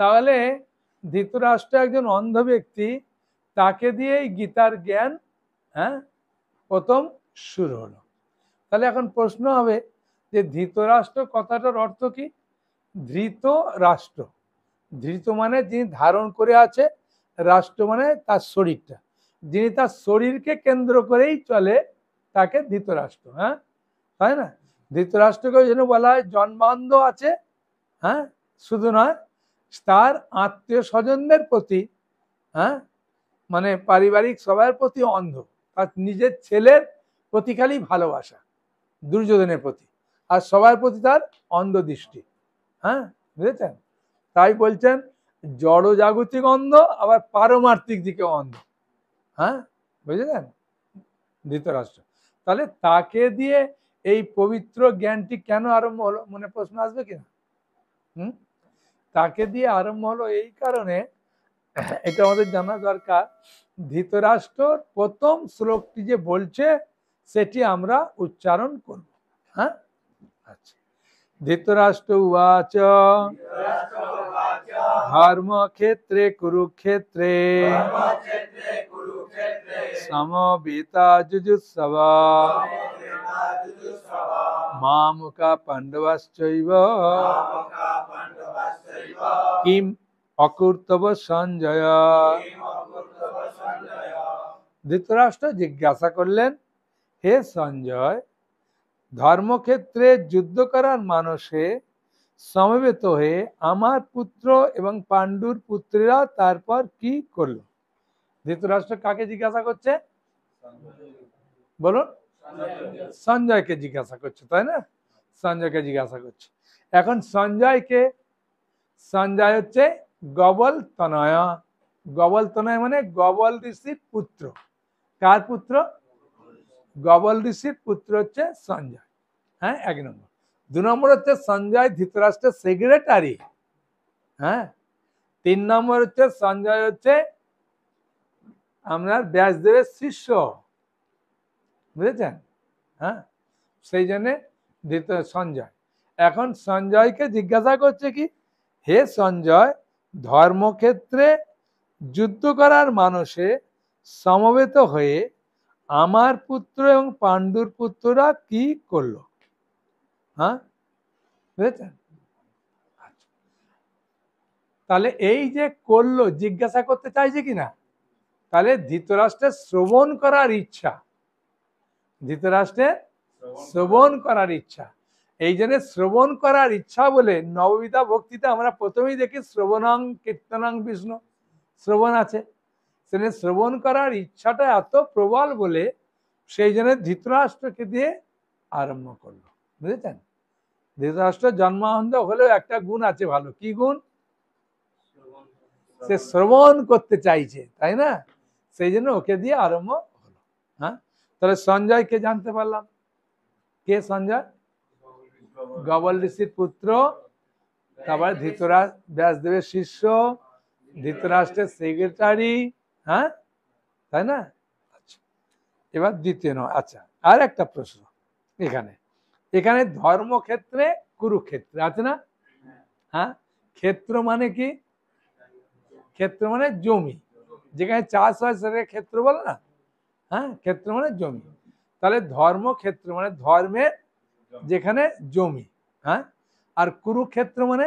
তাহলে ধৃতরাষ্ট্র একজন অন্ধ ব্যক্তি, তাকে দিয়েই গীতার জ্ঞান প্রথম শুরু হলো। তাহলে এখন প্রশ্ন হবে যে ধৃতরাষ্ট্র কথাটার অর্থ কি? ধৃত রাষ্ট্র, ধৃত মানে যিনি ধারণ করে আছে, রাষ্ট্র মানে তার শরীরটা, যিনি তার শরীরকে কেন্দ্র করেই চলে তাকে ধৃতরাষ্ট্র। তাই না? ধৃতরাষ্ট্রকে ওই জন্য বলা হয় জন্মান্ধ আছে, শুধু নয় তার আত্মীয় স্বজনদের প্রতি, মানে পারিবারিক সবার প্রতি অন্ধ, তার নিজের ছেলের প্রতি খালি ভালোবাসা দুর্যোধনের প্রতি, আর সবার প্রতি তার অন্ধ দৃষ্টি। বুঝেছেন? তাই বলছেন জড় জাগতিক অন্ধ, আবার পারমার্থিক দিকে অন্ধ। বুঝেছেন ধৃতরাষ্ট্র? তাহলে তাকে দিয়ে এই পবিত্র জ্ঞানটি কেন আরম্ভ হলো? মনে প্রশ্ন আসবে কিনা? তাকে দিয়ে আরম্ভ হলো এই কারণে, এটা আমাদের জানা দরকার। ধৃতরাষ্ট্র প্রথম শ্লোকটি যে বলছে সেটি আমরা উচ্চারণ করব। আচ্ছা, ধৃতরাষ্ট্র উবাচ ধর্মক্ষেত্রে কুরুক্ষেত্রে সমবেতা যুযুৎসব মামুকা পাণ্ডবাশ্চৈব কিম অকুর্তব সঞ্জয়। ধৃতরাষ্ট্র জিজ্ঞাসা করলেন, হে সঞ্জয়, ধর্মক্ষেত্রে যুদ্ধ করার মানসে সমবেত হয়ে আমার পুত্র এবং পাণ্ডুর পুত্রেরা তারপর কি করলো? ধৃতরাষ্ট্র কাকে জিজ্ঞাসা করছে? বলুন। সঞ্জয়কে জিজ্ঞাসা করছে, তাই না? সঞ্জয়কে জিজ্ঞাসা করছে। এখন সঞ্জয়কে, সঞ্জয় হচ্ছে গবল তনয়। গবল তনয় মানে গবল ঋষির পুত্র। কার পুত্র? গবল ঋষির পুত্র হচ্ছে সঞ্জয়। এক নম্বর। 2 নম্বর হচ্ছে সঞ্জয় ধৃতরাষ্ট্রের সেক্রেটারি। 3 নম্বর হচ্ছে সঞ্জয় হচ্ছে আপনার ব্যাসদেবের শিষ্য। বুঝেছেন? সেই জন্যে সঞ্জয়। এখন সঞ্জয়কে জিজ্ঞাসা করছে কি, হে সঞ্জয়, ধর্মক্ষেত্রে যুদ্ধ করার মানসে সমবেত হয়ে আমার পুত্র এবং পাণ্ডুর পুত্ররা কি করলো? বুঝেছেন? তাহলে এই যে করলো, জিজ্ঞাসা করতে চাইছে কিনা? তাহলে ধৃতরাষ্ট্রের শ্রবণ করার ইচ্ছা, ধৃতরাষ্ট্রের শ্রবণ করার ইচ্ছা। এই জন্য শ্রবণ করার ইচ্ছা বলে নববিধা ভক্তিতে আমরা প্রথমেই দেখি শ্রবণং কীর্তনং বিষ্ণু, শ্রবণ আছে। সেখানে শ্রবণ করার ইচ্ছাটা এত প্রবল বলে সেই জন্য ধৃতরাষ্ট্রকে দিয়ে আরম্ভ করলো। বুঝেছেন? ধৃতরাষ্ট্র জন্মান্ধ হলেও একটা গুণ আছে ভালো। কি গুণ? সে শ্রবণ করতে চাইছে, তাই না? সেই জন্য ওকে দিয়ে আরম্ভ হলো। তাহলে সঞ্জয়কে জানতে পারলাম। কে সঞ্জয়? গবল ঋষির পুত্র, তারপরে ব্যাসদেবের শিষ্য, ধৃতরাষ্ট্রের সেক্রেটারি। তাই না? আচ্ছা, এবার দ্বিতীয় নয়। আচ্ছা, আর একটা প্রশ্ন এখানে, এখানে ধর্মক্ষেত্রে কুরুক্ষেত্রে আছে না? ক্ষেত্র মানে কি? ক্ষেত্র মানে জমি, যেখানে চাষ হয় সেটাকে ক্ষেত্র বলে না? ক্ষেত্র মানে জমি। তাহলে ধর্মক্ষেত্র মানে ধর্মের যেখানে জমি। আর কুরুক্ষেত্র মানে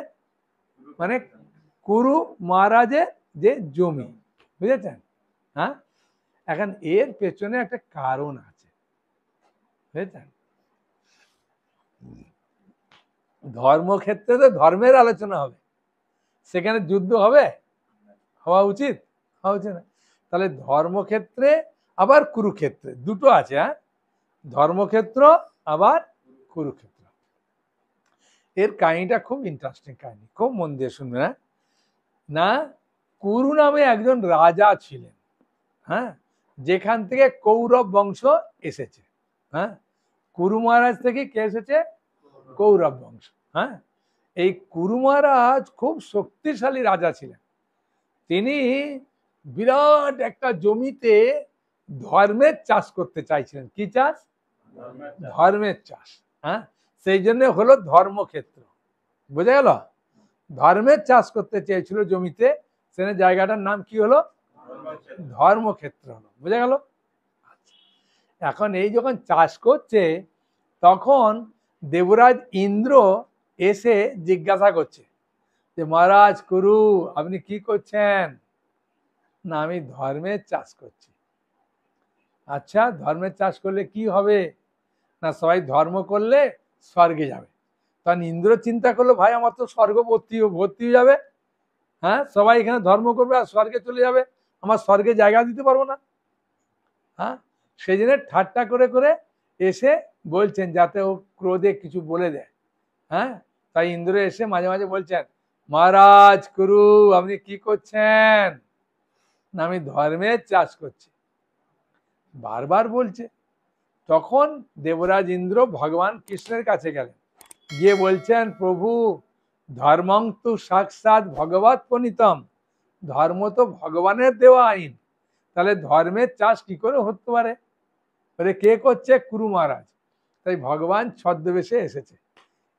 মানে কুরু মহারাজের যে জমি। বুঝেছেন? এখন এর পেছনে একটা কারণ আছে। বুঝেছেন? ধর্মক্ষেত্রে তো ধর্মের আলোচনা হবে, সেখানে যুদ্ধ হবে? হওয়া উচিত? হওয়া উচিত না। তাহলে ধর্মক্ষেত্রে আবার কুরুক্ষেত্রে দুটো আছে। ধর্মক্ষেত্র আবার কুরুক্ষেত্র। এর কাহিনীটা খুব ইন্টারেস্টিং কাহিনী, খুব মন দিয়ে শুনবেন। না, কুরু নামে একজন রাজা ছিলেন, যেখান থেকে কৌরব বংশ এসেছে। কুরু মহারাজ থেকে কে এসেছে? কৌরব বংশ। এই কুরু মহারাজ খুব শক্তিশালী রাজা ছিলেন। তিনি বিরাট একটা জমিতে ধর্মের চাষ করতে চাইছিলেন। কি চাষ? ধর্মের চাষ। সেই জন্য হলো ধর্মক্ষেত্র। বোঝা গেল? ধর্মের চাষ করতে চেয়েছিল জমিতে, সেখানে জায়গাটার নাম কি হলো? ধর্মক্ষেত্র হলো। বোঝা গেল? এখন এই যখন চাষ করছে তখন দেবরাজ ইন্দ্র এসে জিজ্ঞাসা করছে যে মহারাজ কুরু আপনি কি করছেন? না আমি ধর্মের চাষ করছি। আচ্ছা ধর্মের চাষ করলে কি হবে? না সবাই ধর্ম করলে স্বর্গে যাবে। তখন ইন্দ্র চিন্তা করলো ভাই আমার তো স্বর্গ ভর্তি হয়ে যাবে, হ্যাঁ সবাই এখানে ধর্ম করবে আর স্বর্গে চলে যাবে, আমার স্বর্গে জায়গা দিতে পারবো না। হ্যাঁ সেই জন্য ঠাট্টা করে করে এসে বলছেন যাতে ও ক্রোধে কিছু বলে দেয়। হ্যাঁ তাই ইন্দ্র এসে মাঝে মাঝে বলছেন মহারাজ কুরু আপনি কি করছেন? না আমি ধর্মের চাষ করছি, বারবার বলছে। তখন দেবরাজ ইন্দ্র ভগবান কৃষ্ণের কাছে গেলেন, গিয়ে বলছেন প্রভু ধর্মং তু সাক্ষাৎ ভগবৎ প্রণীতম, ধর্ম তো ভগবানের দেওয়া আইন, তাহলে ধর্মের চাষ কি করে হতে পারে? বলে কে করছে? কুরু মহারাজ। তাই ভগবান ছদ্মবেশে এসেছে,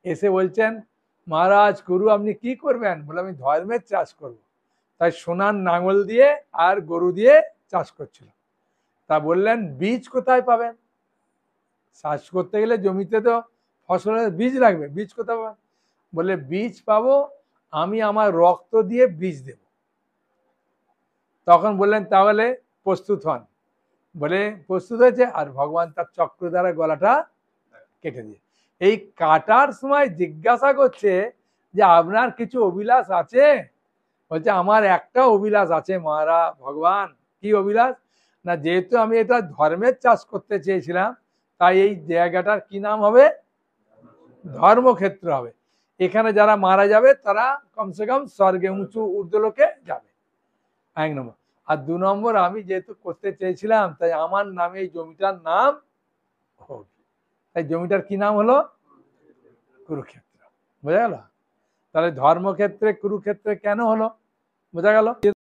এসে বলছেন মহারাজ কুরু আপনি কি করবেন? বলে আমি ধর্মের চাষ করব। তাই সোনার নাঙল দিয়ে আর গরু দিয়ে চাষ করছিল। তা বললেন বীজ কোথায় পাবেন? চাষ করতে গেলে জমিতে তো ফসলের বীজ লাগবে, বীজ কোথায় পাবেন? বলে বীজ পাবো আমি আমার রক্ত দিয়ে বীজ দেব। তখন বললেন তাহলে প্রস্তুত হন। বলে প্রস্তুত হয়েছে, আর ভগবান তার চক্র দ্বারা গলাটা কেটে দিয়ে এই কাটার সময় জিজ্ঞাসা করছে যে আপনার কিছু অভিলাষ আছে? বলছে আমার একটা অভিলাষ আছে মহারাজ ভগবান। কি অভিলাষ? না যেহেতু আমি এটা ধর্মের চাষ করতে চেয়েছিলাম তাই এই জায়গাটার কি নাম হবে? ধর্মক্ষেত্র হবে। এখানে যারা মারা যাবে তারা কমসে কম স্বর্গে উঁচু ঊর্ধ্বলোকে যাবে, 1 নম্বর। আর 2 নম্বর আমি যেহেতু করতে চেয়েছিলাম তাই আমার নামে এই জমিটার নাম হোক। তাই জমিটার কি নাম হলো? কুরুক্ষেত্র। বোঝা গেল? তাহলে ধর্মক্ষেত্রে কুরুক্ষেত্রে কেন হলো? বোঝা গেল?